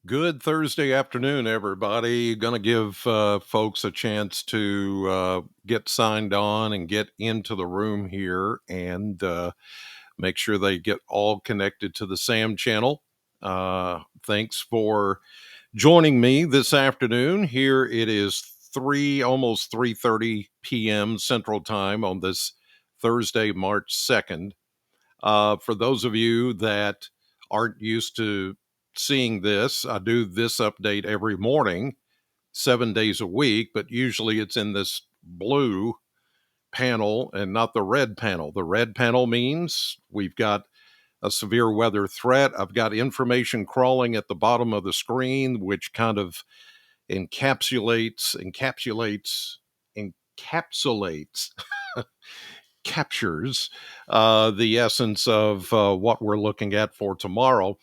Good Thursday afternoon, everybody. Going to give folks a chance to get signed on and get into the room here and make sure they get all connected to the SAM channel. Thanks for joining me this afternoon. Here it is almost 3:30 p.m. Central Time on this Thursday, March 2nd. For those of you that aren't used to seeing this, I do this update every morning, 7 days a week, but usually it's in this blue panel and not the red panel. The red panel means we've got a severe weather threat. I've got information crawling at the bottom of the screen, which kind of encapsulates captures the essence of what we're looking at for tomorrow.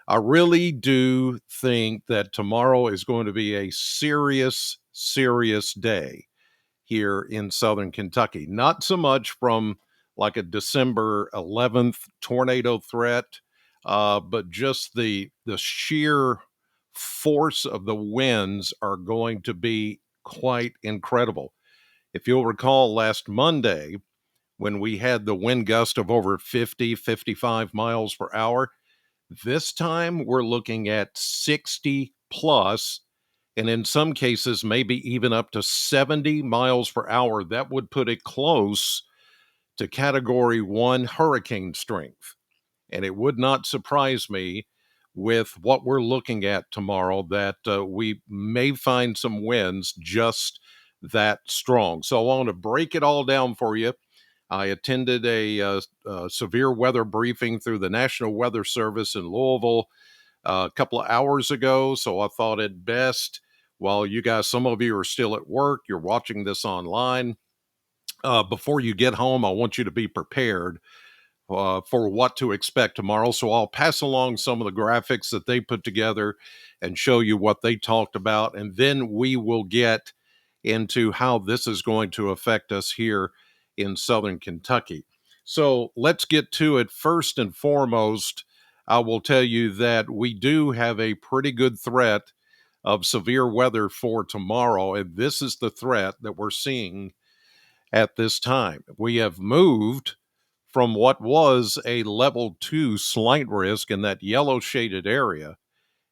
I really do think that tomorrow is going to be a serious, serious day here in Southern Kentucky. Not so much from like a December 11th tornado threat, but just the sheer force of the winds are going to be quite incredible. If you'll recall last Monday, when we had the wind gust of over 50, 55 miles per hour. This time we're looking at 60 plus, and in some cases, maybe even up to 70 miles per hour. That would put it close to Category 1 hurricane strength. And it would not surprise me with what we're looking at tomorrow that we may find some winds just that strong. So I want to break it all down for you. I attended a severe weather briefing through the National Weather Service in Louisville a couple of hours ago. So I thought it best, while you guys, some of you are still at work, you're watching this online. Before you get home, I want you to be prepared for what to expect tomorrow. So I'll pass along some of the graphics that they put together and show you what they talked about. And then we will get into how this is going to affect us here in Southern Kentucky. So let's get to it. First and foremost, I will tell you that we do have a pretty good threat of severe weather for tomorrow. And this is the threat that we're seeing at this time. We have moved from what was a level 2 slight risk in that yellow shaded area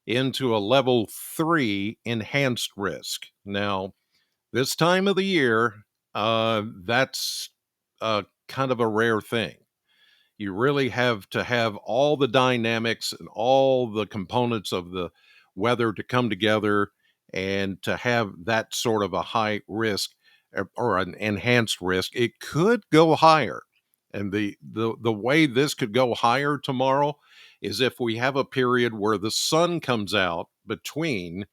into a level 3 enhanced risk. Now, this time of the year, that's kind of a rare thing. You really have to have all the dynamics and all the components of the weather to come together and to have that sort of a high risk or an enhanced risk. It could go higher. And the way this could go higher tomorrow is if we have a period where the sun comes out between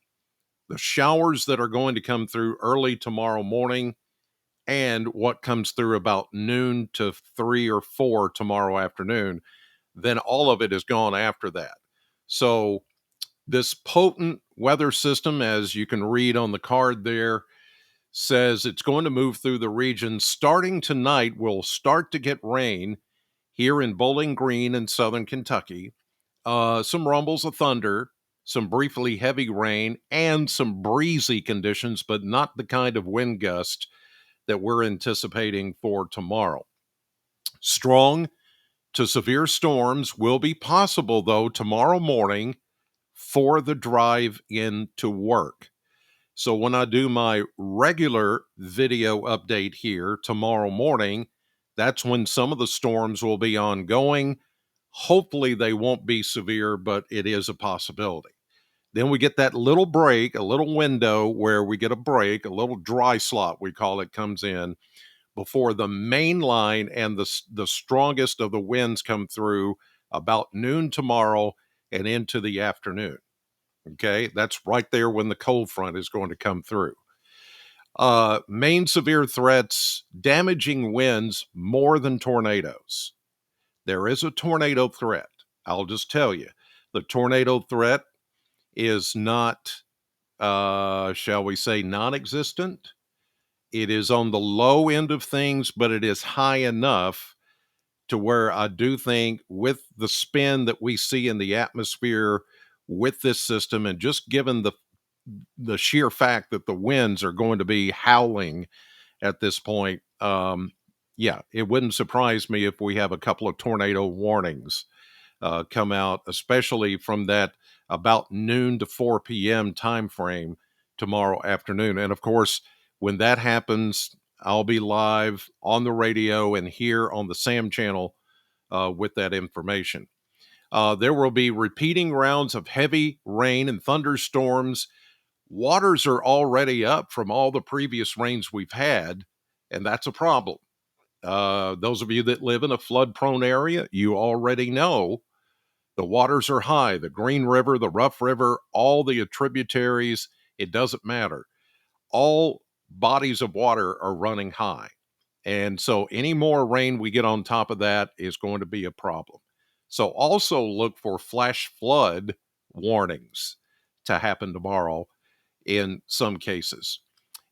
the showers that are going to come through early tomorrow morning and what comes through about noon to 3 or 4 tomorrow afternoon, then all of it is gone after that. So this potent weather system, as you can read on the card there, says it's going to move through the region. Starting tonight, we'll start to get rain here in Bowling Green in Southern Kentucky. Some rumbles of thunder, some briefly heavy rain, and some breezy conditions, but not the kind of wind gust that we're anticipating for tomorrow. Strong to severe storms will be possible, though, tomorrow morning for the drive into work. So when I do my regular video update here tomorrow morning, that's when some of the storms will be ongoing. Hopefully they won't be severe, but it is a possibility. Then we get that little break, a little window where we get a break, a little dry slot, we call it, comes in before the main line and the strongest of the winds come through about noon tomorrow and into the afternoon. Okay, that's right there when the cold front is going to come through. Main severe threats, damaging winds more than tornadoes. There is a tornado threat. I'll just tell you, the tornado threat is not, shall we say, non-existent. It is on the low end of things, but it is high enough to where I do think with the spin that we see in the atmosphere with this system, and just given the sheer fact that the winds are going to be howling at this point, yeah, it wouldn't surprise me if we have a couple of tornado warnings come out, especially from that about noon to 4 p.m. time frame tomorrow afternoon. And of course, when that happens, I'll be live on the radio and here on the SAM channel with that information. There will be repeating rounds of heavy rain and thunderstorms. Waters are already up from all the previous rains we've had, and that's a problem. Those of you that live in a flood prone area, you already know the waters are high. The Green River, the Rough River, all the tributaries, it doesn't matter. All bodies of water are running high. And so any more rain we get on top of that is going to be a problem. So also look for flash flood warnings to happen tomorrow in some cases.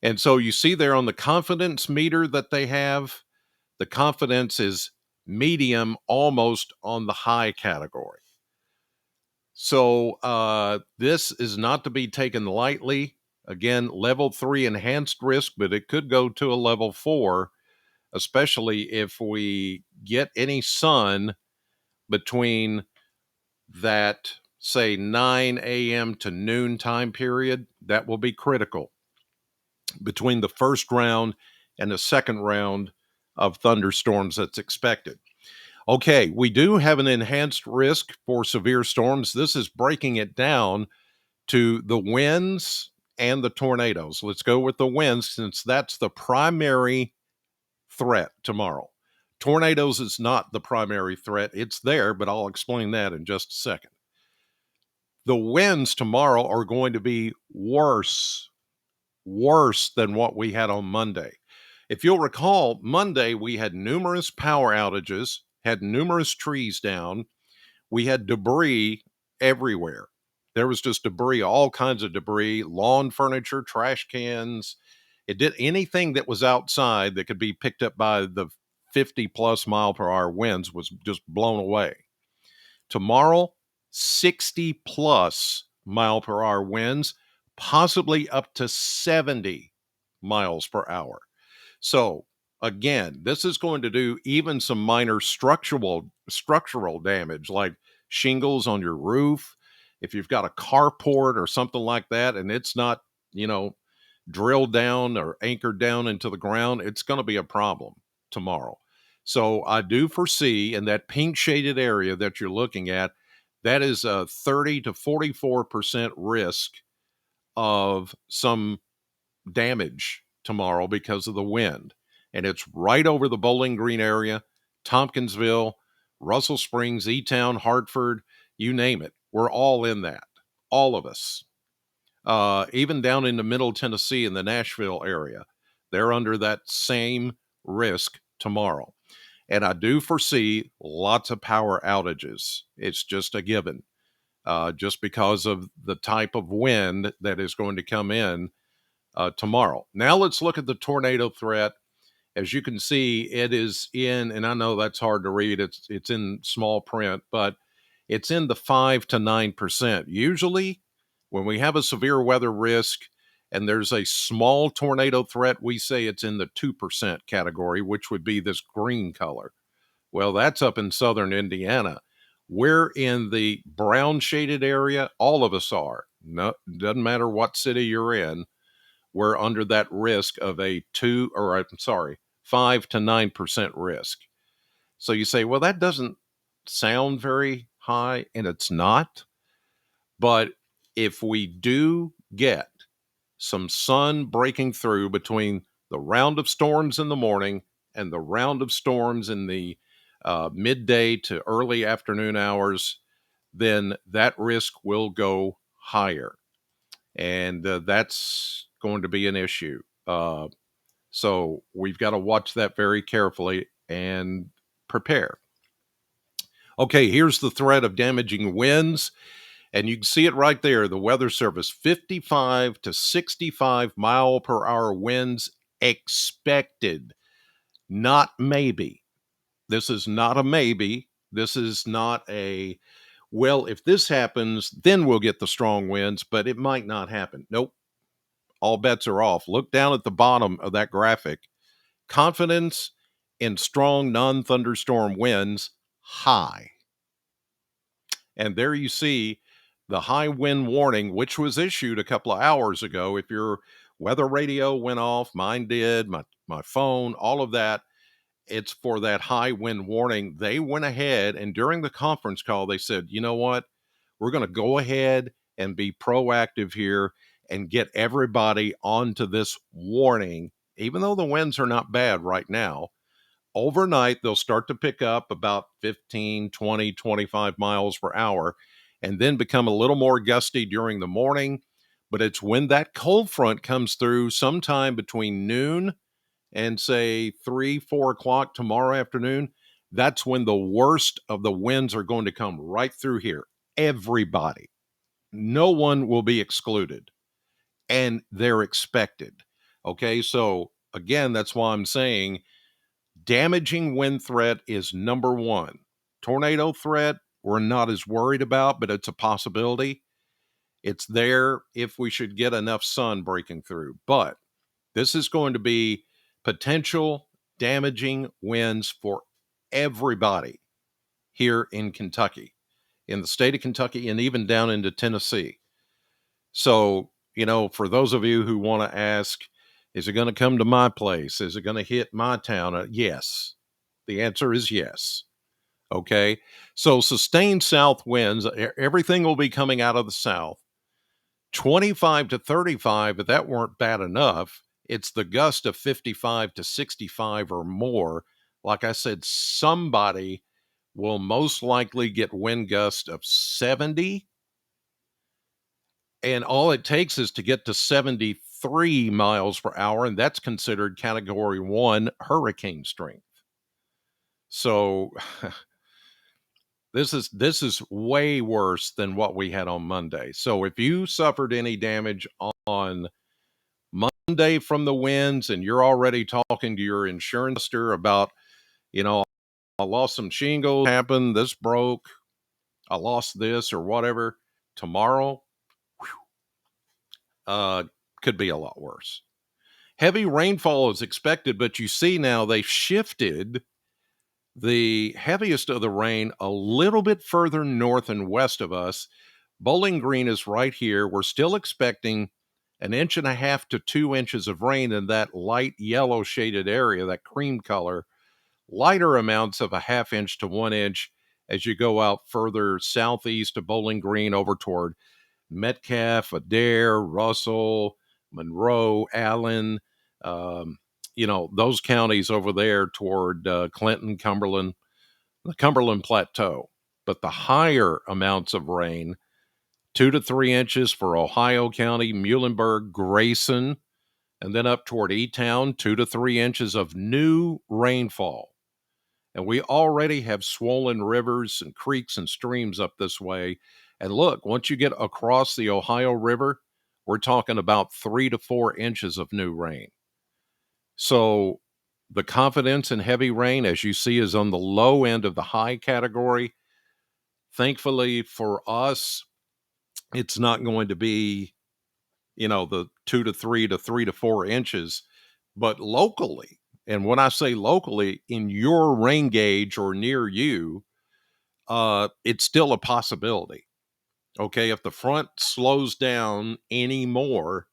And so you see there on the confidence meter that they have, the confidence is medium, almost on the high category. So this is not to be taken lightly. Again, level 3 enhanced risk, but it could go to a level 4, especially if we get any sun between that, say, 9 a.m. to noon time period. That will be critical between the first round and the second round of thunderstorms that's expected. Okay, we do have an enhanced risk for severe storms. This is breaking it down to the winds and the tornadoes. Let's go with the winds since that's the primary threat tomorrow. Tornadoes is not the primary threat. It's there, but I'll explain that in just a second. The winds tomorrow are going to be worse than what we had on Monday. If you'll recall, Monday we had numerous power outages, had numerous trees down, we had debris everywhere. There was just debris, all kinds of debris, lawn furniture, trash cans. It did anything that was outside that could be picked up by the 50 plus mile per hour winds was just blown away. Tomorrow, 60 plus mile per hour winds, possibly up to 70 miles per hour. So again, this is going to do even some minor structural damage like shingles on your roof. If you've got a carport or something like that and it's not, drilled down or anchored down into the ground, it's going to be a problem tomorrow. So I do foresee in that pink shaded area that you're looking at, that is a 30 to 44% risk of some damage tomorrow because of the wind. And it's right over the Bowling Green area, Tompkinsville, Russell Springs, E-Town, Hartford, you name it. We're all in that, all of us. Even down into Middle Tennessee in the Nashville area, they're under that same risk tomorrow. And I do foresee lots of power outages. It's just a given, just because of the type of wind that is going to come in tomorrow. Now let's look at the tornado threat. As you can see, it is in, and I know that's hard to read. It's in small print, but it's in the 5 to 9%. Usually, when we have a severe weather risk and there's a small tornado threat, we say it's in the 2% category, which would be this green color. Well, that's up in southern Indiana. We're in the brown shaded area. All of us are. No, doesn't matter what city you're in. We're under that risk of a 5 to 9% risk. So you say, well, that doesn't sound very high, and it's not. But if we do get some sun breaking through between the round of storms in the morning and the round of storms in the midday to early afternoon hours, then that risk will go higher. And that's going to be an issue. So we've got to watch that very carefully and prepare. Okay, here's the threat of damaging winds. And you can see it right there. The Weather Service, 55 to 65 mile per hour winds expected, not maybe. This is not a maybe. This is not a, Well, if this happens, then we'll get the strong winds, but it might not happen. Nope. All bets are off. Look down at the bottom of that graphic. Confidence in strong non thunderstorm winds, high. And there you see the high wind warning, which was issued a couple of hours ago. If your weather radio went off, mine did, my phone, all of that, it's for that high wind warning. They went ahead and during the conference call, they said, you know what? We're going to go ahead and be proactive here and get everybody onto this warning, even though the winds are not bad right now. Overnight, they'll start to pick up about 15, 20, 25 miles per hour and then become a little more gusty during the morning. But it's when that cold front comes through sometime between noon and say 3, 4 o'clock tomorrow afternoon, that's when the worst of the winds are going to come right through here. Everybody, no one will be excluded, and they're expected. Okay, so again, that's why I'm saying damaging wind threat is number one. Tornado threat, we're not as worried about, but it's a possibility. It's there if we should get enough sun breaking through. But this is going to be potential damaging winds for everybody here in Kentucky, in the state of Kentucky, and even down into Tennessee. So, for those of you who want to ask, is it going to come to my place? Is it going to hit my town? Yes. The answer is yes. Okay. So, sustained south winds, everything will be coming out of the south. 25 to 35, if that weren't bad enough, it's the gust of 55 to 65 or more. Like I said, somebody will most likely get wind gust of 70. And all it takes is to get to 73 miles per hour, and that's considered category 1 hurricane strength. So this is way worse than what we had on Monday. So if you suffered any damage on Monday from the winds and you're already talking to your insurance about, I lost some shingles, happened, this broke, I lost this or whatever, tomorrow could be a lot worse. Heavy rainfall is expected, but you see now they've shifted the heaviest of the rain a little bit further north and west of us. Bowling Green is right here. We're still expecting 1.5 to 2 inches of rain in that light yellow shaded area, that cream color. Lighter amounts of 1/2 inch to 1 inch as you go out further southeast of Bowling Green over toward Metcalf, Adair, Russell, Monroe, Allen, those counties over there toward Clinton, Cumberland, the Cumberland Plateau. But the higher amounts of rain, 2 to 3 inches for Ohio County, Muhlenberg, Grayson, and then up toward E-Town, 2 to 3 inches of new rainfall. And we already have swollen rivers and creeks and streams up this way. And look, once you get across the Ohio River, we're talking about 3 to 4 inches of new rain. So the confidence in heavy rain, as you see, is on the low end of the high category. Thankfully for us, it's not going to be, the 2 to 3 to 3 to 4 inches, but locally. And when I say locally, in your rain gauge or near you, it's still a possibility. Okay, if the front slows down anymore,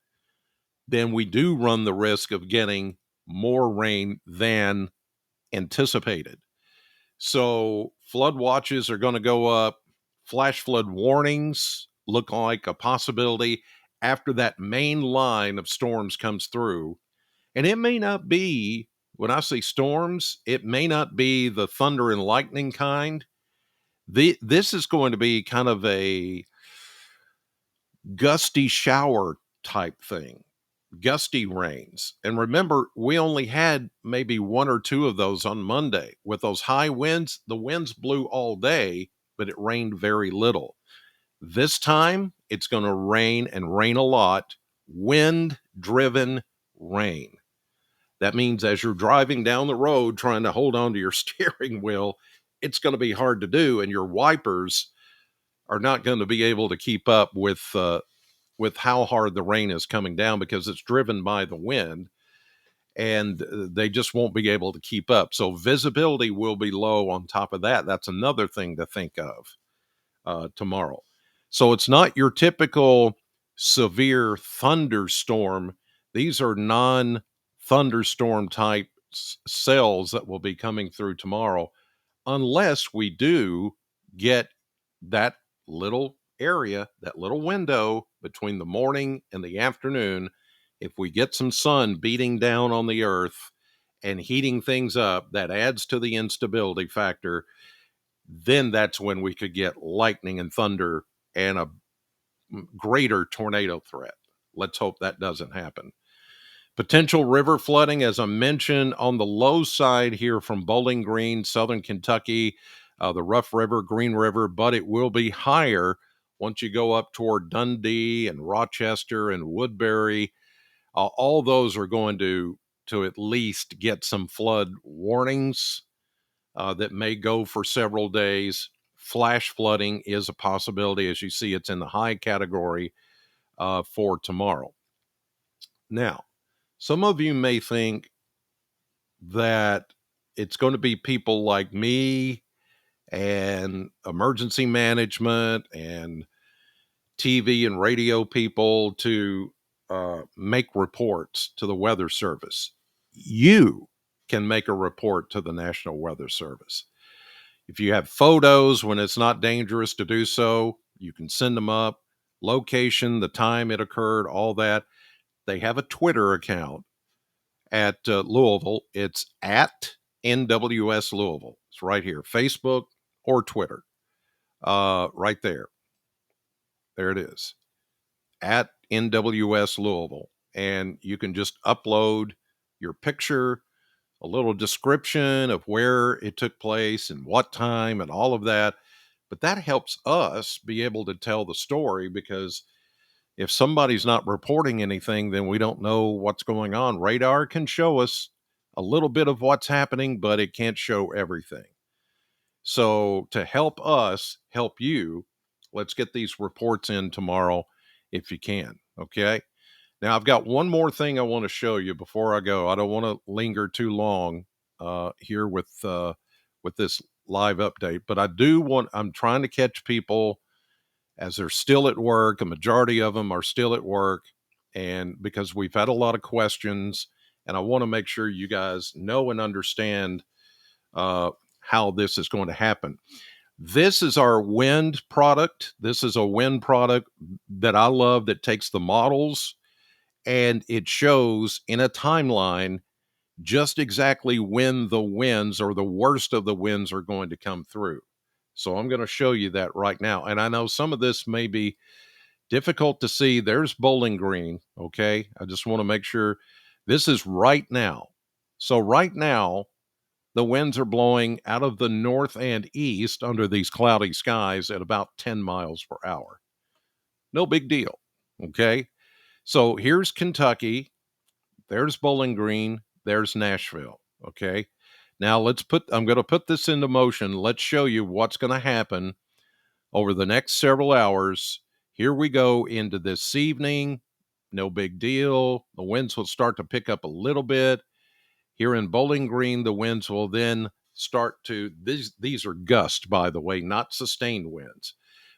then we do run the risk of getting more rain than anticipated. So flood watches are going to go up. Flash flood warnings look like a possibility after that main line of storms comes through. And it may not be, when I say storms, it may not be the thunder and lightning kind. This is going to be kind of a gusty shower type thing, gusty rains. And remember, we only had maybe 1 or 2 of those on Monday. With those high winds, the winds blew all day, but it rained very little. This time, it's going to rain and rain a lot, wind-driven rain. That means as you're driving down the road trying to hold on to your steering wheel, it's going to be hard to do, and your wipers are not going to be able to keep up with how hard the rain is coming down because it's driven by the wind, and they just won't be able to keep up. So visibility will be low on top of that. That's another thing to think of tomorrow. So it's not your typical severe thunderstorm. These are non thunderstorm type cells that will be coming through tomorrow, unless we do get that little area, that little window between the morning and the afternoon. If we get some sun beating down on the earth and heating things up, that adds to the instability factor. Then that's when we could get lightning and thunder and a greater tornado threat. Let's hope that doesn't happen. Potential river flooding, as I mentioned, on the low side here from Bowling Green, southern Kentucky, the Rough River, Green River, but it will be higher once you go up toward Dundee and Rochester and Woodbury. All those are going to at least get some flood warnings that may go for several days. Flash flooding is a possibility. As you see, it's in the high category for tomorrow. Now, some of you may think that it's going to be people like me and emergency management and TV and radio people to make reports to the Weather Service. You can make a report to the National Weather Service. If you have photos when it's not dangerous to do so, you can send them up. Location, the time it occurred, all that. They have a Twitter account at Louisville. It's at NWS Louisville. It's right here, Facebook or Twitter. Right there. There it is. At NWS Louisville. And you can just upload your picture, a little description of where it took place and what time and all of that. But that helps us be able to tell the story, because if somebody's not reporting anything, then we don't know what's going on. Radar can show us a little bit of what's happening, but it can't show everything. So to help us help you, let's get these reports in tomorrow if you can. Okay. Now, I've got one more thing I want to show you before I go. I don't want to linger too long here with this live update, but I'm trying to catch people as they're still at work. A majority of them are still at work, and because we've had a lot of questions, and I want to make sure you guys know and understand how this is going to happen. This is our wind product. This is a wind product that I love, that takes the models and it shows in a timeline just exactly when the winds or the worst of the winds are going to come through. So I'm going to show you that right now. And I know some of this may be difficult to see. There's Bowling Green. Okay. I just want to make sure this is right now. So right now, the winds are blowing out of the north and east under these cloudy skies at about 10 miles per hour. No big deal. Okay. So here's Kentucky. There's Bowling Green. There's Nashville. Okay. Now I'm going to put this into motion. Let's show you what's going to happen over the next several hours. Here we go into this evening. No big deal. The winds will start to pick up a little bit. Here in Bowling Green, the winds will then start to, these are gusts, by the way, not sustained winds,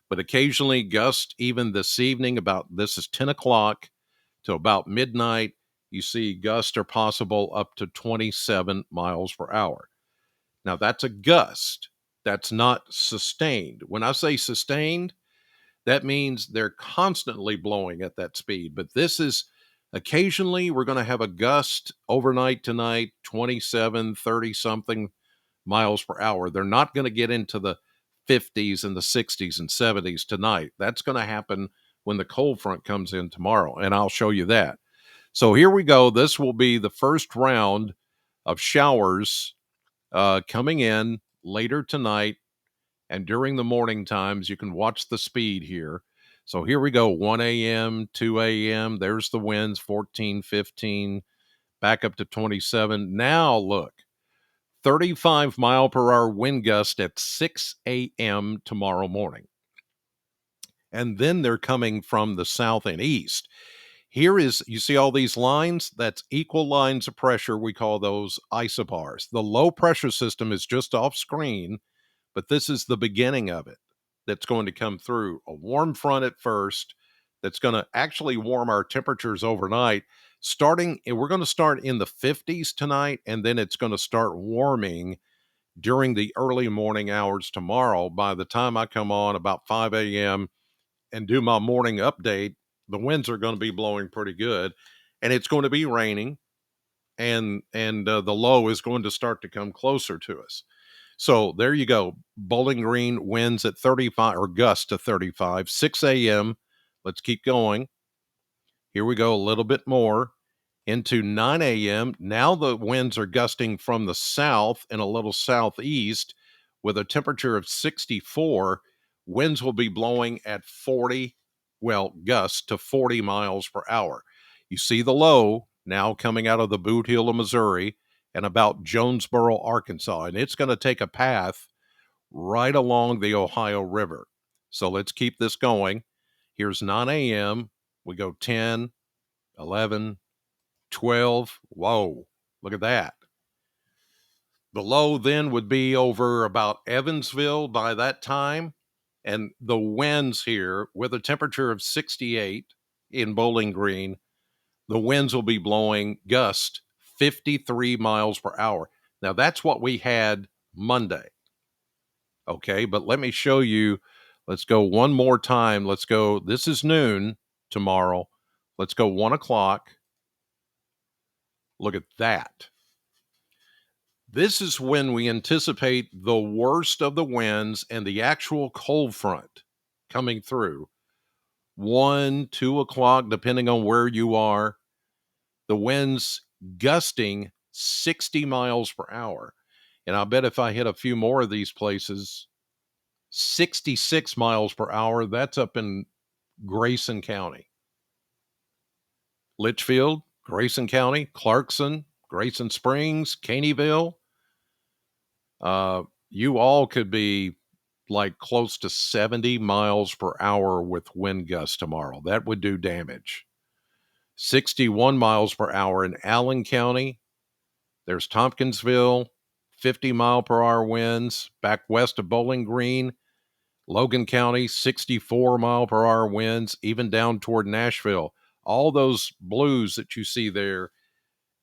but occasionally gust even this evening. This is 10 o'clock to about midnight. You see gusts are possible up to 27 miles per hour. Now, that's a gust. That's not sustained. When I say sustained, that means they're constantly blowing at that speed. But this is occasionally we're going to have a gust overnight tonight, 27, 30 something miles per hour. They're not going to get into the 50s and the 60s and 70s tonight. That's going to happen when the cold front comes in tomorrow, and I'll show you that. So here we go. This will be the first round of showers coming in later tonight and during the morning times. You can watch the speed here. So here we go, 1 a.m., 2 a.m. There's the winds, 14, 15, back up to 27. Now look, 35 mile per hour wind gust at 6 a.m. tomorrow morning. and then they're coming from the south and east. Here is, you see all these lines? That's equal lines of pressure. We call those isobars. The low pressure system is just off screen, but this is the beginning of it that's going to come through. A warm front at first that's going to actually warm our temperatures overnight. We're going to start in the 50s tonight, and then it's going to start warming during the early morning hours tomorrow. By the time I come on about 5 a.m. and do my morning update, the winds are going to be blowing pretty good, and it's going to be raining, and the low is going to start to come closer to us. So there you go. Bowling Green winds at 35, or gust to 35, 6 a.m. Let's keep going. Here we go, a little bit more into 9 a.m. Now the winds are gusting from the south and a little southeast with a temperature of 64. Winds will be blowing at 40, well, gusts to 40 miles per hour. You see the low now coming out of the Boot Heel of Missouri and about Jonesboro, Arkansas, and it's going to take a path right along the Ohio River. So let's keep this going. Here's 9 a.m. We go 10, 11, 12. Whoa, look at that. The low then would be over about Evansville by that time. And the winds here, with a temperature of 68 in Bowling Green, the winds will be blowing gust 53 miles per hour. Now, that's what we had Monday. Okay, but let me show you. Let's go one more time. Let's go. This is noon tomorrow. Let's go 1 o'clock. Look at that. This is when we anticipate the worst of the winds and the actual cold front coming through. 1, 2 o'clock, depending on where you are. The winds gusting 60 miles per hour. And I bet if I hit a few more of these places, 66 miles per hour, that's up in Grayson County. Litchfield, Grayson County, Clarkson, Grayson Springs, Caneyville. You all could be like close to 70 miles per hour with wind gusts tomorrow. That would do damage. 61 miles per hour in Allen County. There's Tompkinsville, 50 mile per hour winds back west of Bowling Green. Logan County, 64 mile per hour winds, even down toward Nashville. All those blues that you see there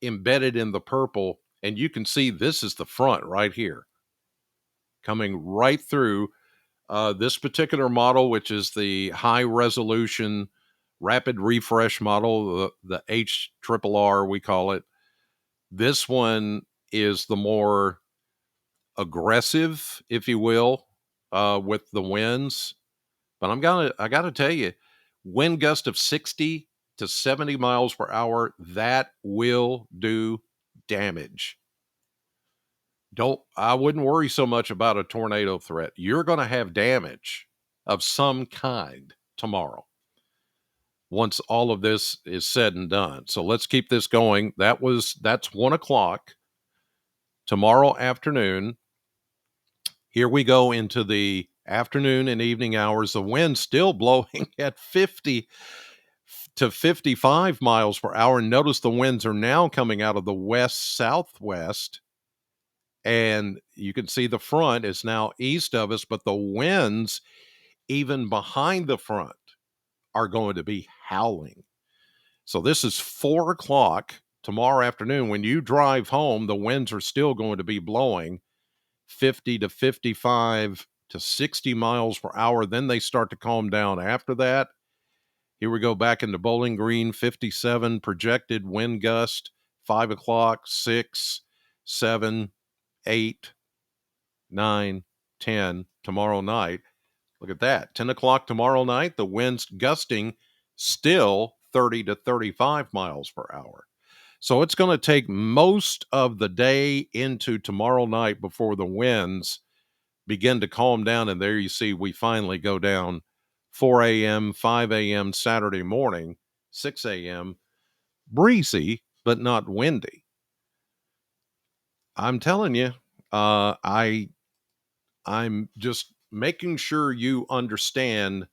embedded in the purple, and you can see this is the front right here, coming right through this particular model, which is the high resolution rapid refresh model, the HRRR, we call it. This one is the more aggressive, if you will, with the winds. But I gotta tell you, wind gust of 60 to 70 miles per hour, that will do damage. I wouldn't worry so much about a tornado threat. You're going to have damage of some kind tomorrow once all of this is said and done. So let's keep this going. That's 1 o'clock tomorrow afternoon. Here we go into the afternoon and evening hours. The wind still blowing at 50 to 55 miles per hour. Notice the winds are now coming out of the west southwest. And you can see the front is now east of us, but the winds, even behind the front, are going to be howling. So this is 4 o'clock tomorrow afternoon. When you drive home, the winds are still going to be blowing 50 to 55 to 60 miles per hour. Then they start to calm down after that. Here we go back into Bowling Green, 57 projected wind gust, 5 o'clock, 6, 7, 8, 9, 10 tomorrow night. Look at that. 10 o'clock tomorrow night, the winds gusting still 30 to 35 miles per hour. So it's going to take most of the day into tomorrow night before the winds begin to calm down. And there you see, we finally go down 4 a.m., 5 a.m. Saturday morning, 6 a.m. Breezy, but not windy. I'm telling you, I'm just making sure you understand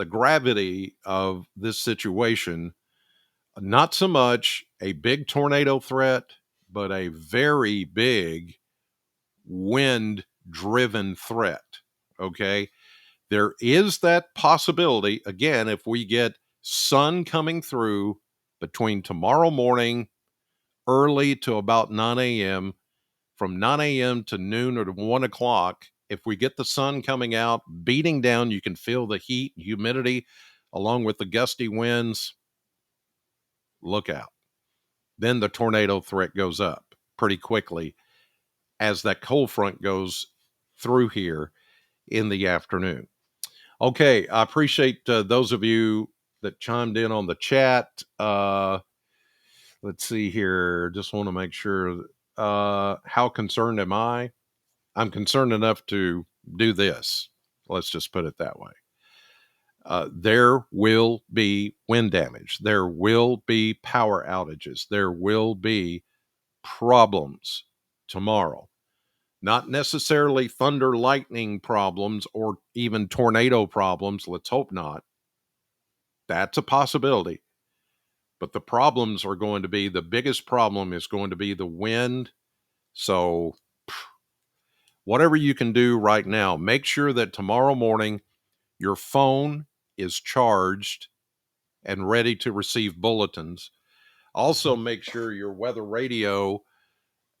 the gravity of this situation, not so much a big tornado threat, but a very big wind driven threat. Okay. There is that possibility, again, if we get sun coming through between tomorrow morning, early to about 9 a.m., from 9 a.m. to noon or to 1 o'clock, if we get the sun coming out, beating down, you can feel the heat, humidity, along with the gusty winds. Look out. Then the tornado threat goes up pretty quickly as that cold front goes through here in the afternoon. Okay, I appreciate those of you that chimed in on the chat. Let's see here. Just want to make sure. How concerned am I? I'm concerned enough to do this. Let's just put it that way. There will be wind damage. There will be power outages. There will be problems tomorrow. Not necessarily thunder, lightning problems or even tornado problems. Let's hope not. That's a possibility. But the problems are going to be, the biggest problem is going to be the wind. So whatever you can do right now, make sure that tomorrow morning your phone is charged and ready to receive bulletins. Also, make sure your weather radio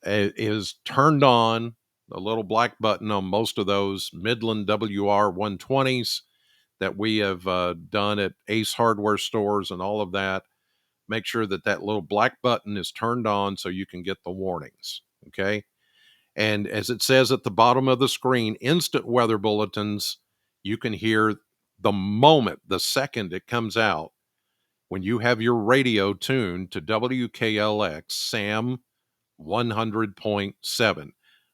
is turned on, the little black button on most of those Midland WR 120s that we have done at Ace Hardware stores and all of that. Make sure that that little black button is turned on so you can get the warnings. Okay. And as it says at the bottom of the screen, instant weather bulletins, you can hear the moment, the second it comes out, when you have your radio tuned to WKLX SAM 100.7.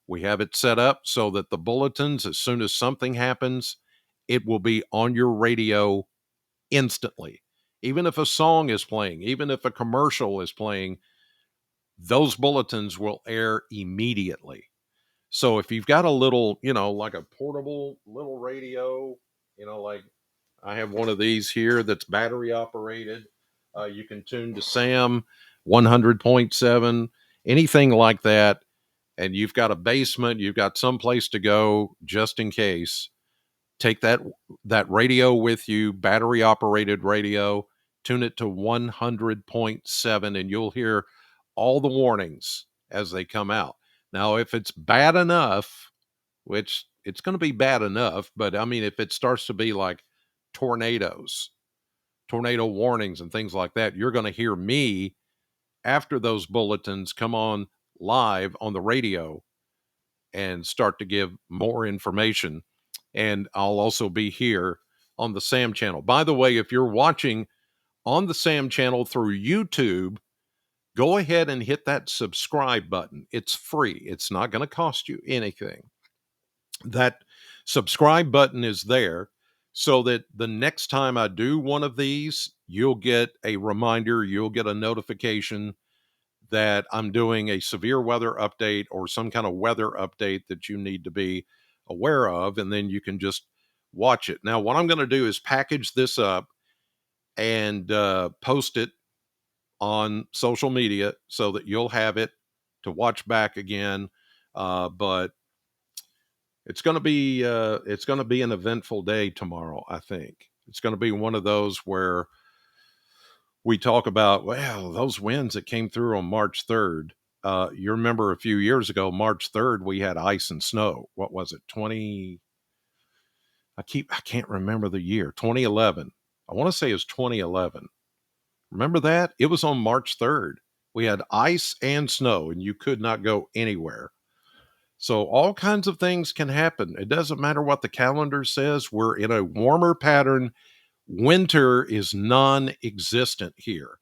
We have it set up so that the bulletins, as soon as something happens, it will be on your radio instantly. Even if a song is playing, even if a commercial is playing, those bulletins will air immediately. So if you've got a little, like a portable little radio, like I have one of these here that's battery operated, you can tune to SAM 100.7, anything like that. And you've got a basement, you've got some place to go just in case. Take that radio with you, battery operated radio, tune it to 100.7, and you'll hear all the warnings as they come out. Now, if it's bad enough, which it's going to be bad enough, but I mean, if it starts to be like tornadoes, tornado warnings and things like that, you're going to hear me after those bulletins come on live on the radio and start to give more information. And I'll also be here on the SAM channel. By the way, if you're watching on the SAM channel through YouTube, go ahead and hit that subscribe button. It's free. It's not going to cost you anything. That subscribe button is there so that the next time I do one of these, you'll get a reminder, you'll get a notification that I'm doing a severe weather update or some kind of weather update that you need to be aware of, and then you can just watch it. Now, what I'm going to do is package this up and post it on social media so that you'll have it to watch back again. But it's going to be an eventful day tomorrow. I think it's going to be one of those where we talk about, well, those winds that came through on March 3rd. You remember a few years ago, March 3rd, we had ice and snow. What was it? I can't remember the year. 2011. I want to say it was 2011. Remember that? It was on March 3rd. We had ice and snow and you could not go anywhere. So all kinds of things can happen. It doesn't matter what the calendar says. We're in a warmer pattern. Winter is non-existent here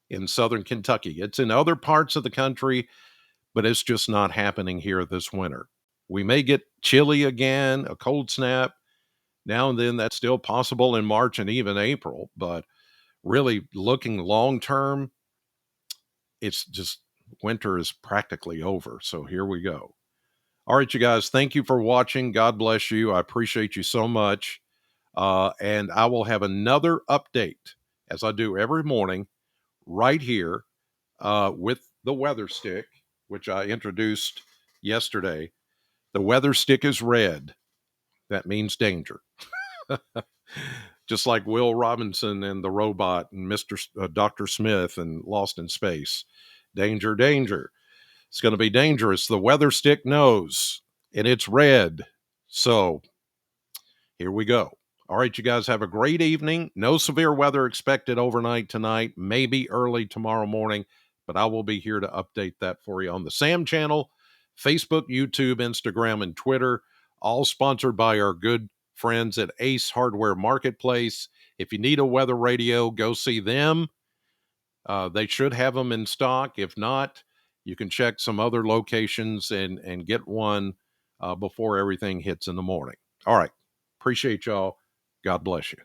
in Southern Kentucky. It's in other parts of the country, but it's just not happening here this winter. We may get chilly again, a cold snap. Now and then that's still possible in March and even April, but really looking long term, it's just winter is practically over. So here we go. All right, you guys, thank you for watching. God bless you. I appreciate you so much. And I will have another update, as I do every morning, right here with the weather stick, which I introduced yesterday. The weather stick is red. That means danger. Just like Will Robinson and the robot and Dr. Smith and Lost in Space. Danger, danger. It's going to be dangerous. The weather stick knows, and it's red. So here we go. All right, you guys have a great evening. No severe weather expected overnight tonight, maybe early tomorrow morning, but I will be here to update that for you on the SAM channel, Facebook, YouTube, Instagram, and Twitter, all sponsored by our good friends at Ace Hardware Marketplace. If you need a weather radio, go see them. They should have them in stock. If not, you can check some other locations and get one before everything hits in the morning. All right. Appreciate y'all. God bless you.